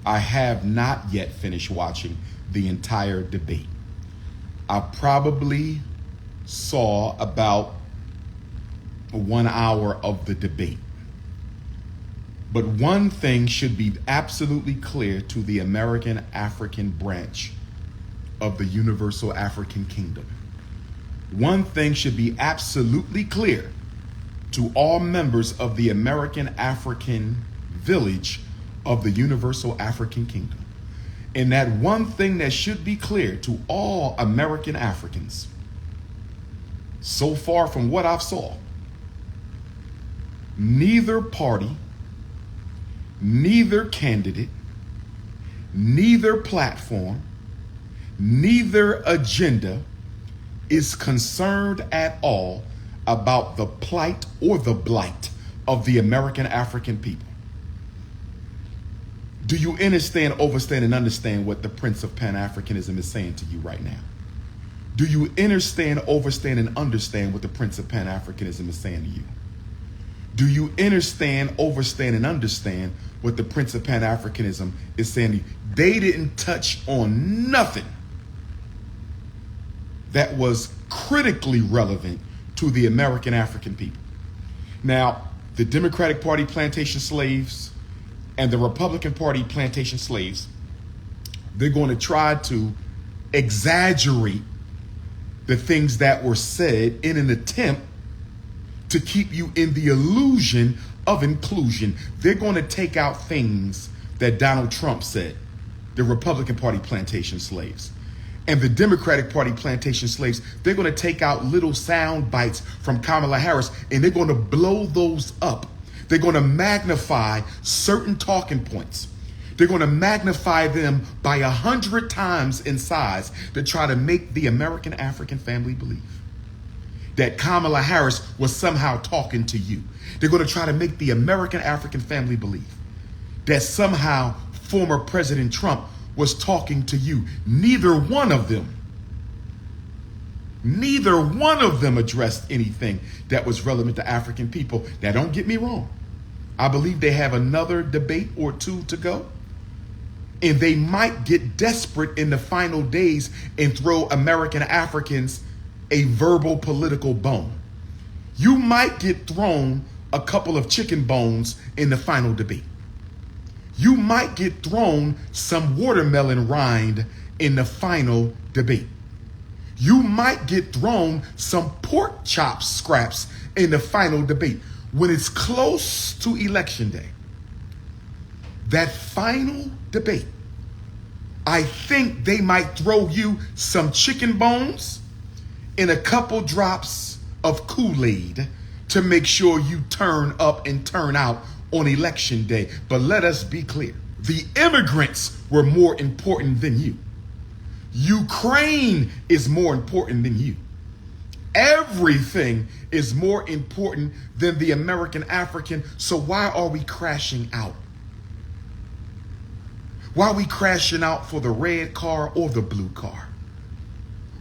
I have not yet finished watching the entire debate. I probably saw about 1 hour of the debate. But one thing should be absolutely clear to the American African branch of the Universal African Kingdom. One thing should be absolutely clear to all members of the American African village of the Universal African Kingdom. And that one thing that should be clear to all American Africans, so far from what I've saw, neither party, neither candidate, neither platform, neither agenda is concerned at all about the plight or the blight of the American African people. Do you understand, overstand, and understand what the Prince of Pan-Africanism is saying to you right now? Do you understand, overstand, and understand what the Prince of Pan-Africanism is saying to you? Do you understand, overstand, and understand what the Prince of Pan-Africanism is saying to you? They didn't touch on nothing that was critically relevant to the American African people. Now, the Democratic Party plantation slaves and the Republican Party plantation slaves, they're going to try to exaggerate the things that were said in an attempt to keep you in the illusion of inclusion. They're going to take out things that Donald Trump said, the Republican Party plantation slaves. And the Democratic Party plantation slaves, they're going to take out little sound bites from Kamala Harris, and they're going to blow those up. They're going to magnify certain talking points. They're going to magnify them by 100 times in size to try to make the American African family believe that Kamala Harris was somehow talking to you. They're going to try to make the American African family believe that somehow former President Trump was talking to you. Neither one of them addressed anything that was relevant to African people. Now, don't get me wrong. I believe they have another debate or two to go. And they might get desperate in the final days and throw American Africans a verbal political bone. You might get thrown a couple of chicken bones in the final debate. You might get thrown some watermelon rind in the final debate. You might get thrown some pork chop scraps in the final debate. When it's close to election day, that final debate, I think they might throw you some chicken bones and a couple drops of Kool-Aid to make sure you turn up and turn out on election day. But let us be clear. The immigrants were more important than you. Ukraine is more important than you. Everything is more important than the American African. So why are we crashing out? Why are we crashing out for the red car or the blue car?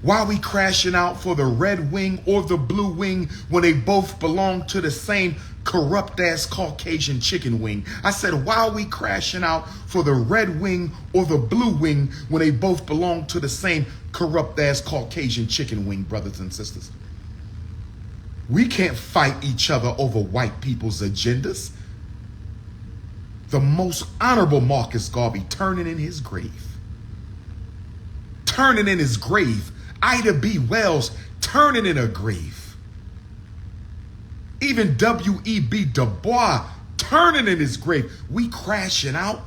Why are we crashing out for the red wing or the blue wing when they both belong to the same corrupt ass Caucasian chicken wing? I said, why are we crashing out for the red wing or the blue wing when they both belong to the same corrupt ass Caucasian chicken wing, brothers and sisters? We can't fight each other over white people's agendas. The most honorable Marcus Garvey turning in his grave. Turning in his grave. Ida B. Wells turning in her grave. Even W.E.B. Du Bois turning in his grave. We crashing out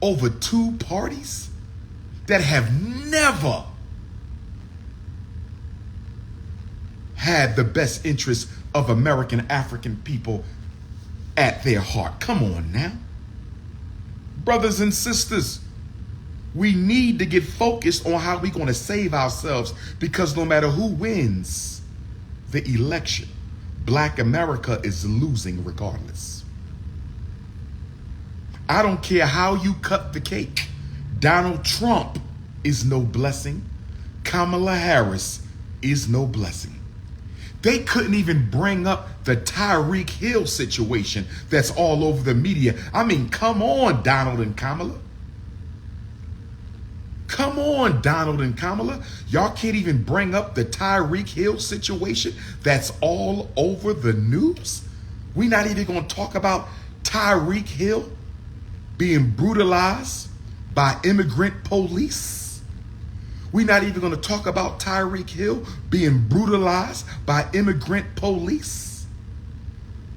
over two parties that have never had the best interests of American African people at their heart. Come on now. Brothers and sisters, we need to get focused on how we're going to save ourselves, because no matter who wins the election, Black America is losing regardless. I don't care how you cut the cake. Donald Trump is no blessing. Kamala Harris is no blessing. They couldn't even bring up the Tyreek Hill situation that's all over the media. I mean, come on, Donald and Kamala. Come on, Donald and Kamala. Y'all can't even bring up the Tyreek Hill situation that's all over the news. We're not even going to talk about Tyreek Hill being brutalized by immigrant police. We're not even going to talk about Tyreek Hill being brutalized by immigrant police.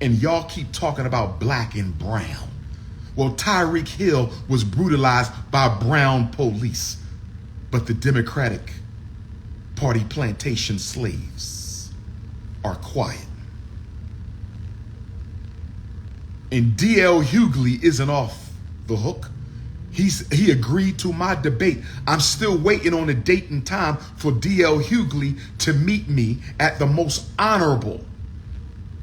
And y'all keep talking about black and brown. Well, Tyreek Hill was brutalized by brown police. But the Democratic Party plantation slaves are quiet. And D.L. Hughley isn't off the hook. He agreed to my debate. I'm still waiting on a date and time for D.L. Hughley to meet me at the most honorable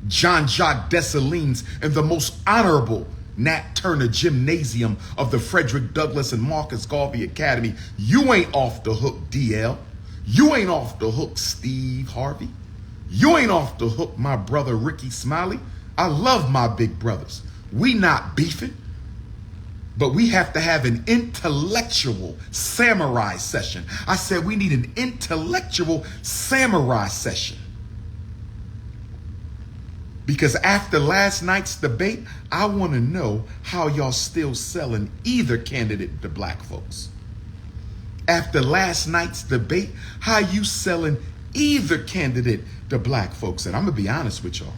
Jean-Jacques Dessalines and the most honorable Nat Turner Gymnasium of the Frederick Douglass and Marcus Garvey Academy. You ain't off the hook, DL. You ain't off the hook, Steve Harvey. You ain't off the hook, my brother Ricky Smiley. I love my big brothers. We not beefing. But we have to have an intellectual samurai session. I said we need an intellectual samurai session. Because after last night's debate, I want to know how y'all still selling either candidate to black folks. After last night's debate, how you selling either candidate to black folks. And I'm going to be honest with y'all.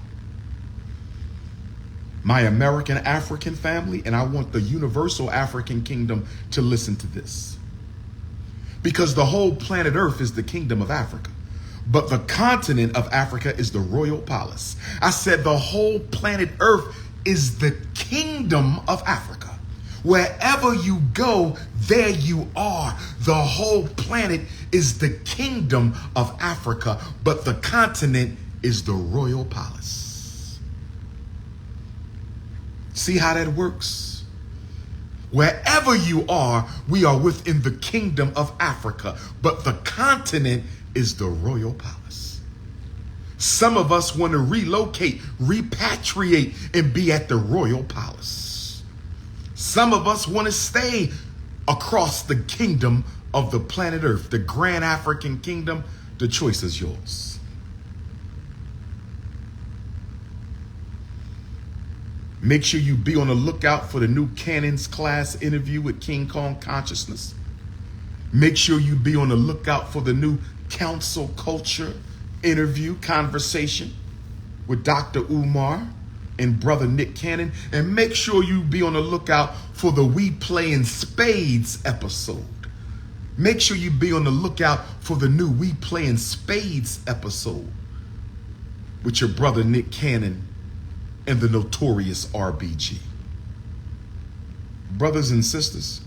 My American African family, and I want the universal African kingdom to listen to this. Because the whole planet Earth is the kingdom of Africa. But the continent of Africa is the royal palace. I said the whole planet Earth is the kingdom of Africa. Wherever you go, there you are. The whole planet is the kingdom of Africa, but the continent is the royal palace. See how that works? Wherever you are, we are within the kingdom of Africa, but the continent is the royal palace. Some of us want to relocate, repatriate, and be at the royal palace. Some of us want to stay across the kingdom of the planet Earth, the grand African kingdom. The choice is yours. Make sure you be on the lookout for the new Cannon's class interview with King Kong Consciousness. Make sure you be on the lookout for the new Council Culture interview conversation with DR.UMAR and Brother Nick Cannon. And make sure you be on the lookout for the We Playin' Spades episode. Make sure you be on the lookout for the new We Playin' Spades episode with your brother Nick Cannon and the notorious RBG. Brothers and sisters,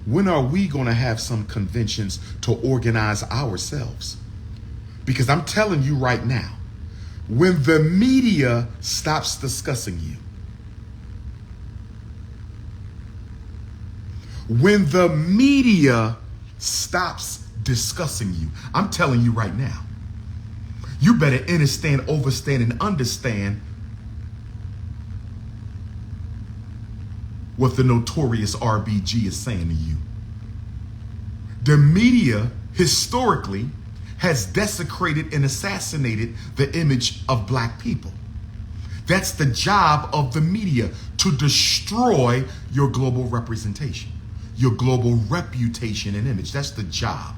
when are we going to have some conventions to organize ourselves? Because I'm telling you right now, when the media stops discussing you, when the media stops discussing you, I'm telling you right now, you better understand, overstand, and understand what the notorious RBG is saying to you. The media historically has desecrated and assassinated the image of black people. That's the job of the media, to destroy your global representation, your global reputation and image. That's the job.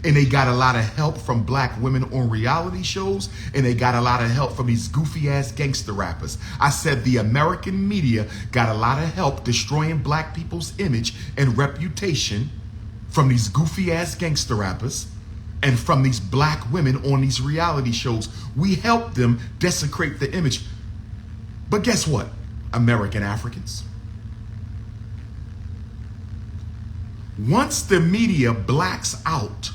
And they got a lot of help from black women on reality shows, and they got a lot of help from these goofy ass gangster rappers. I said the American media got a lot of help destroying black people's image and reputation from these goofy ass gangster rappers and from these black women on these reality shows. We helped them desecrate the image. But guess what, American Africans? Once the media blacks out,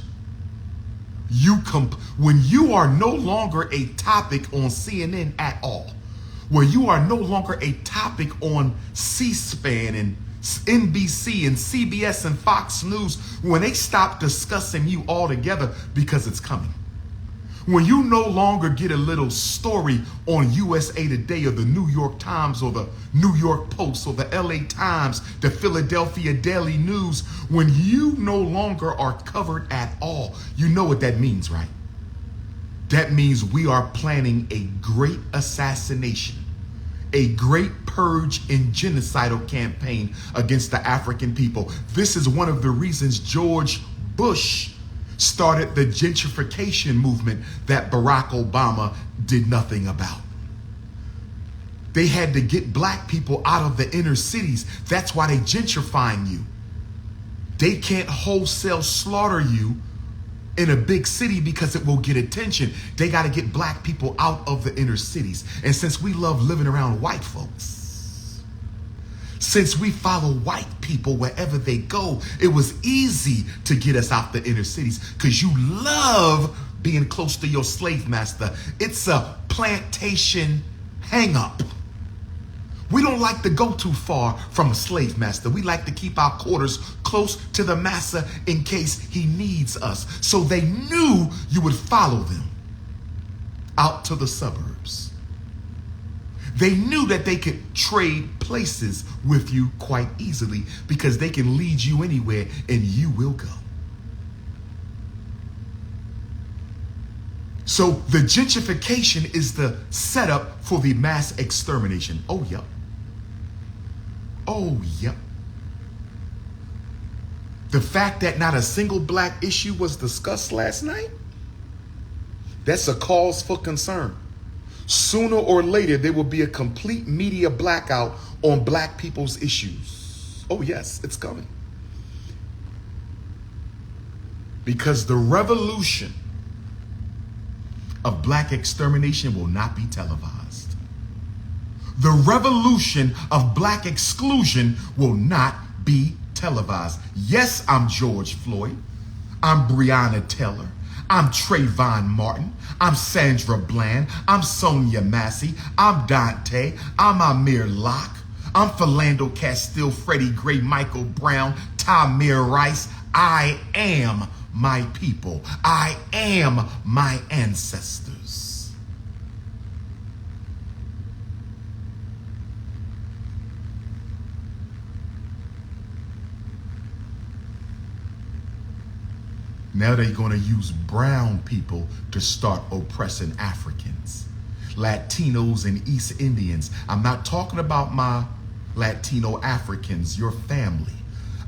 when you are no longer a topic on CNN at all, where you are no longer a topic on C-SPAN and NBC and CBS and Fox News, when they stop discussing you altogether, because it's coming. When you no longer get a little story on USA Today or the New York Times or the New York Post or the LA Times, the Philadelphia Daily News, when you no longer are covered at all, you know what that means, right? That means we are planning a great assassination, a great purge and genocidal campaign against the African people. This is one of the reasons George Bush started the gentrification movement that Barack Obama did nothing about. They had to get black people out of the inner cities. That's why they gentrifying you. They can't wholesale slaughter you in a big city because it will get attention. They got to get black people out of the inner cities. And since we love living around white folks, since we follow white people wherever they go, it was easy to get us out the inner cities because you love being close to your slave master. It's a plantation hang up. We don't like to go too far from a slave master. We like to keep our quarters close to the master in case he needs us. So they knew you would follow them out to the suburbs. They knew that they could trade places with you quite easily because they can lead you anywhere and you will go. So the gentrification is the setup for the mass extermination. Oh, yep. Oh, yep. The fact that not a single black issue was discussed last night, that's a cause for concern. Sooner or later, there will be a complete media blackout on black people's issues. Oh, yes, it's coming. Because the revolution of black extermination will not be televised. The revolution of black exclusion will not be televised. Yes, I'm George Floyd. I'm Breonna Taylor. I'm Trayvon Martin. I'm Sandra Bland. I'm Sonia Massey. I'm Dante. I'm Amir Locke. I'm Philando Castile, Freddie Gray, Michael Brown, Tamir Rice. I am my people. I am my ancestors. Now they're going to use brown people to start oppressing Africans, Latinos, and East Indians. I'm not talking about my Latino Africans, your family.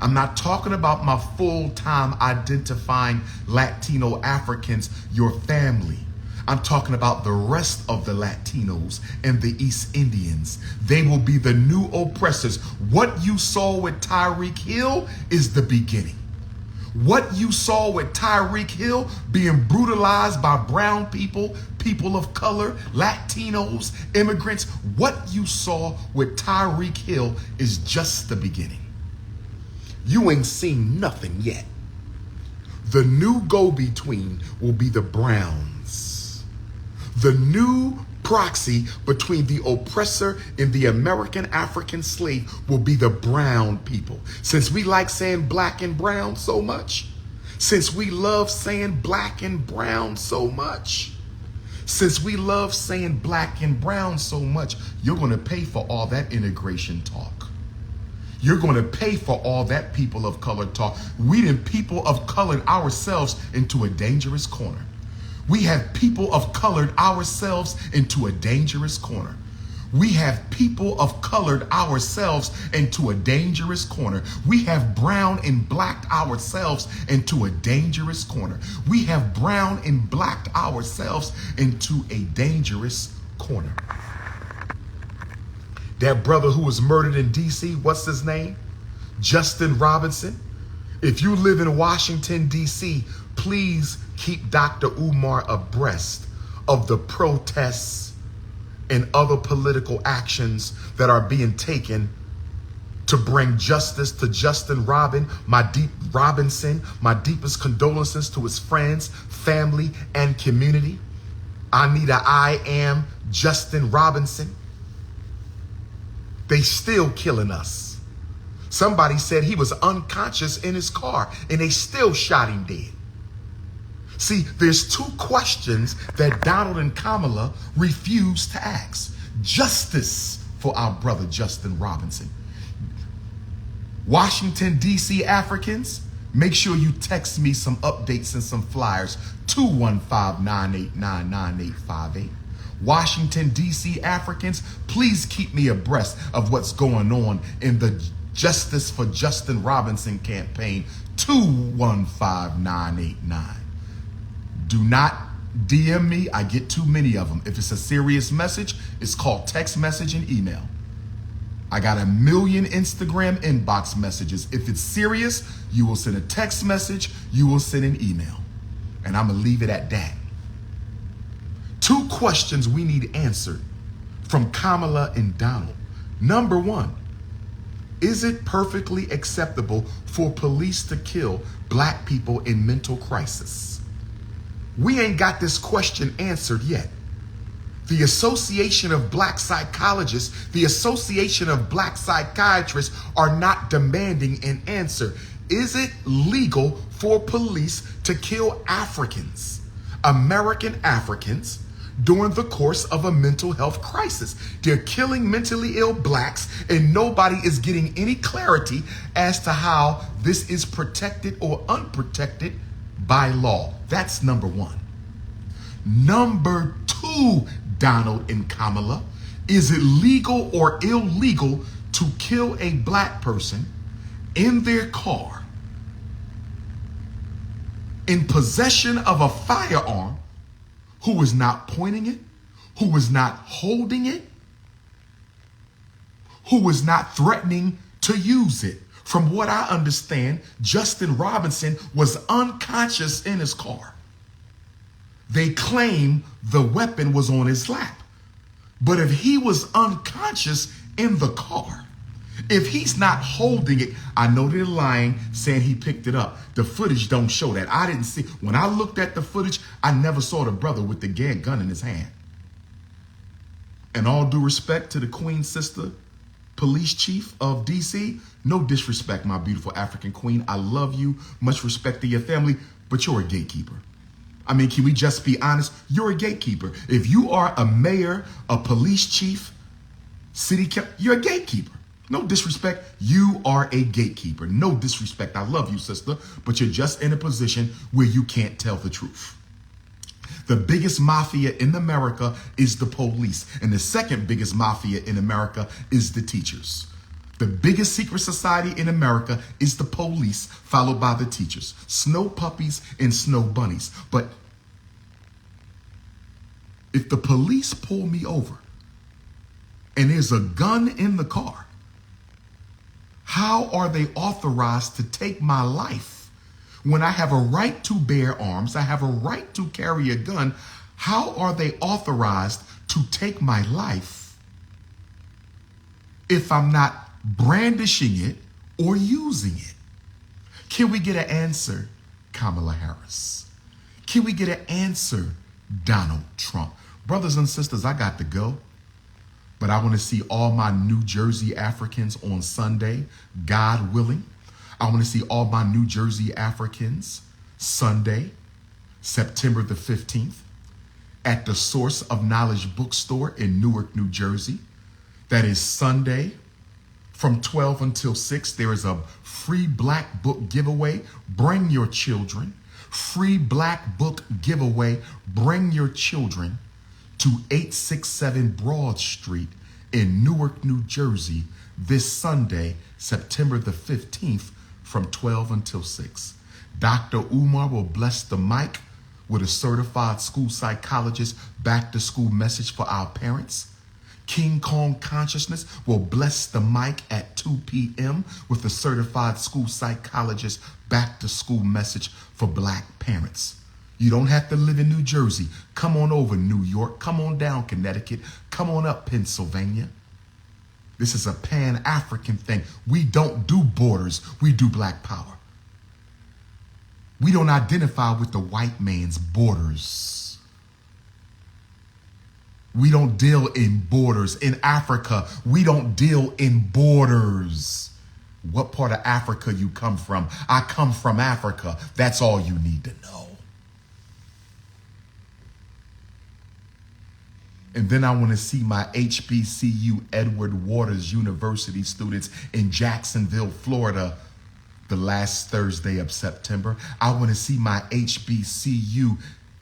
I'm not talking about my full-time identifying Latino Africans, your family. I'm talking about the rest of the Latinos and the East Indians. They will be the new oppressors. What you saw with Tyreek Hill is the beginning. What you saw with Tyreek Hill being brutalized by brown people, people of color, Latinos, immigrants, what you saw with Tyreek Hill is just the beginning. You ain't seen nothing yet. The new go-between will be the Browns. The new proxy between the oppressor and the American African slave will be the brown people. Since we like saying black and brown so much, since we love saying black and brown so much, since we love saying black and brown so much, you're going to pay for all that integration talk. You're going to pay for all that people of color talk. We done people of color ourselves into a dangerous corner. We have people of colored ourselves into a dangerous corner. We have people of colored ourselves into a dangerous corner. We have brown and blacked ourselves into a dangerous corner. We have brown and blacked ourselves into a dangerous corner. That brother who was murdered in D.C., what's his name? Justin Robinson. If you live in Washington, D.C., please keep DR.UMAR abreast of the protests and other political actions that are being taken to bring justice to Justin Robinson. My deepest condolences to his friends, family, and community. I am Justin Robinson. They still killing us. Somebody said he was unconscious in his car and they still shot him dead. See, there's two questions that Donald and Kamala refuse to ask. Justice for our brother Justin Robinson. Washington, D.C. Africans, make sure you text me some updates and some flyers, 215-989-9858. Washington, D.C. Africans, please keep me abreast of what's going on in the Justice for Justin Robinson campaign, 215-989. Do not DM me. I get too many of them. If it's a serious message, it's called text message and email. I got 1 million Instagram inbox messages. If it's serious, you will send a text message, you will send an email. And I'm going to leave it at that. 2 questions we need answered from Kamala and Donald. Number 1, is it perfectly acceptable for police to kill black people in mental crisis? We ain't got this question answered yet. The Association of Black Psychologists, the Association of Black Psychiatrists are not demanding an answer. Is it legal for police to kill Africans, American Africans, during the course of a mental health crisis? They're killing mentally ill blacks and nobody is getting any clarity as to how this is protected or unprotected by law. That's number 1. Number 2, Donald and Kamala, is it legal or illegal to kill a black person in their car in possession of a firearm who is not pointing it, who is not holding it, who is not threatening to use it? From what I understand, Justin Robinson was unconscious in his car. They claim the weapon was on his lap. But if he was unconscious in the car, if he's not holding it, I know they're lying, saying he picked it up. The footage don't show that. I didn't see. When I looked at the footage, I never saw the brother with the gun in his hand. And all due respect to the Queen's sister, police chief of DC, no disrespect, my beautiful African queen. I love you. Much respect to your family, but you're a gatekeeper. I mean, can we just be honest? You're a gatekeeper. If you are a mayor, a police chief, city council, you're a gatekeeper. No disrespect. You are a gatekeeper. No disrespect. I love you, sister, but you're just in a position where you can't tell the truth. The biggest mafia in America is the police. And the second biggest mafia in America is the teachers. The biggest secret society in America is the police, followed by the teachers. Snow puppies and snow bunnies. But if the police pull me over and there's a gun in the car, how are they authorized to take my life when I have a right to bear arms? I have a right to carry a gun. How are they authorized to take my life if I'm not brandishing it or using it? Can we get an answer, Kamala Harris? Can we get an answer, Donald Trump? Brothers and sisters, I got to go, but I want to see all my New Jersey Africans on Sunday, God willing. I want to see all my New Jersey Africans Sunday, September the 15th, at the Source of Knowledge bookstore in Newark, New Jersey. That is Sunday from 12 until 6. There is a free black book giveaway. Bring your children. Free black book giveaway. Bring your children to 867 Broad Street in Newark, New Jersey this Sunday, September the 15th from 12 until 6. Dr.UMAR will bless the mic with a certified school psychologist back to school message for our parents. King Kong Consciousness will bless the mic at 2 p.m. with a certified school psychologist back to school message for black parents. You don't have to live in New Jersey. Come on over, New York. Come on down, Connecticut. Come on up, Pennsylvania. This is a Pan-African thing. We don't do borders. We do black power. We don't identify with the white man's borders. We don't deal in borders. In Africa, we don't deal in borders. What part of Africa you come from? I come from Africa. That's all you need to know. And then I want to see my HBCU Edward Waters University students in Jacksonville, Florida, the last Thursday of September. I want to see my HBCU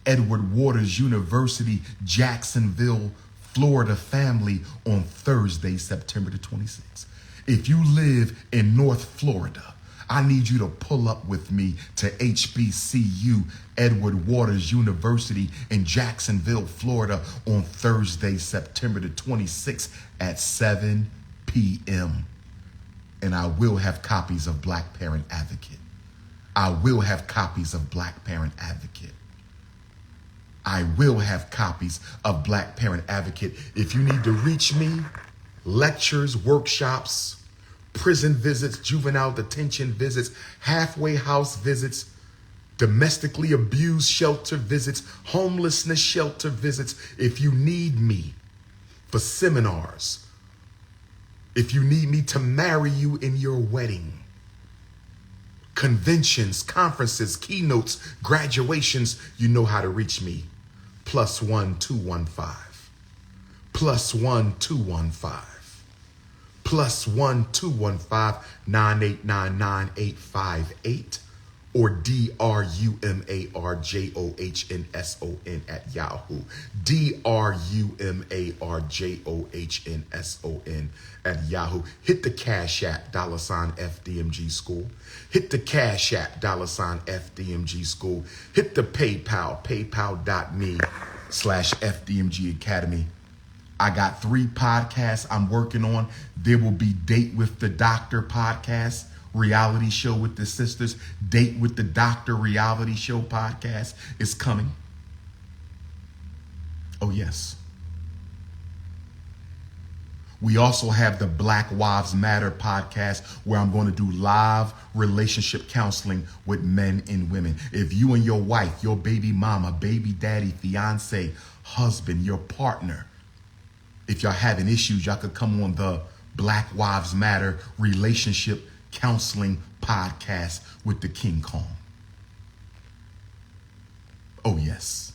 Edward Waters University, Jacksonville, Florida family on Thursday, September the 26th. If you live in North Florida, I need you to pull up with me to HBCU Edward Waters University in Jacksonville, Florida on Thursday, September the 26th at 7 p.m. And I will have copies of Black Parent Advocate. I will have copies of Black Parent Advocate. I will have copies of Black Parent Advocate. If you need to reach me, lectures, workshops, prison visits, juvenile detention visits, halfway house visits, domestically abused shelter visits, homelessness shelter visits. If you need me for seminars, if you need me to marry you in your wedding, conventions, conferences, keynotes, graduations, you know how to reach me. +1 215. +1 215. +1 215 9899 or DrUmarJohnson at Yahoo. DrUmarJohnson at Yahoo. Hit the Cash App, $FDMG School. Hit the Cash App, $FDMG School. Hit the PayPal, paypal.me/FDMG Academy. I got 3 podcasts I'm working on. There will be Date with the Doctor podcast, reality show with the sisters. Date with the Doctor reality show podcast is coming. Oh, yes. We also have the Black Wives Matter podcast where I'm going to do live relationship counseling with men and women. If you and your wife, your baby mama, baby daddy, fiance, husband, your partner, if y'all having issues, y'all could come on the Black Wives Matter relationship counseling podcast with the King Kong. Oh, yes.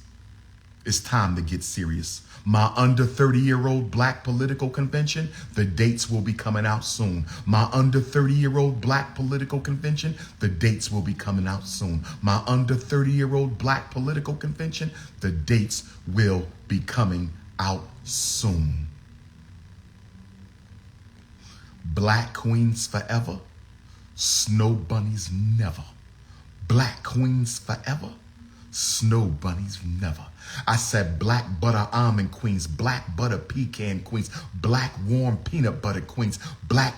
It's time to get serious. My under 30-year-old Black political convention, the dates will be coming out soon. My under 30-year-old Black political convention, the dates will be coming out soon. My under 30-year-old Black political convention, the dates will be coming out soon. Black queens forever, snow bunnies never. Black queens forever, snow bunnies never. I said black butter almond queens, black butter pecan queens, black warm peanut butter queens, black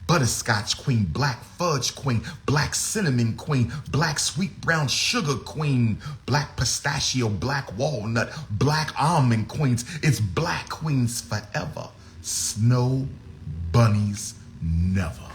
butterscotch queen, black fudge queen, black cinnamon queen, black sweet brown sugar queen, black pistachio, black walnut, black almond queens. It's black queens forever, snow bunnies never.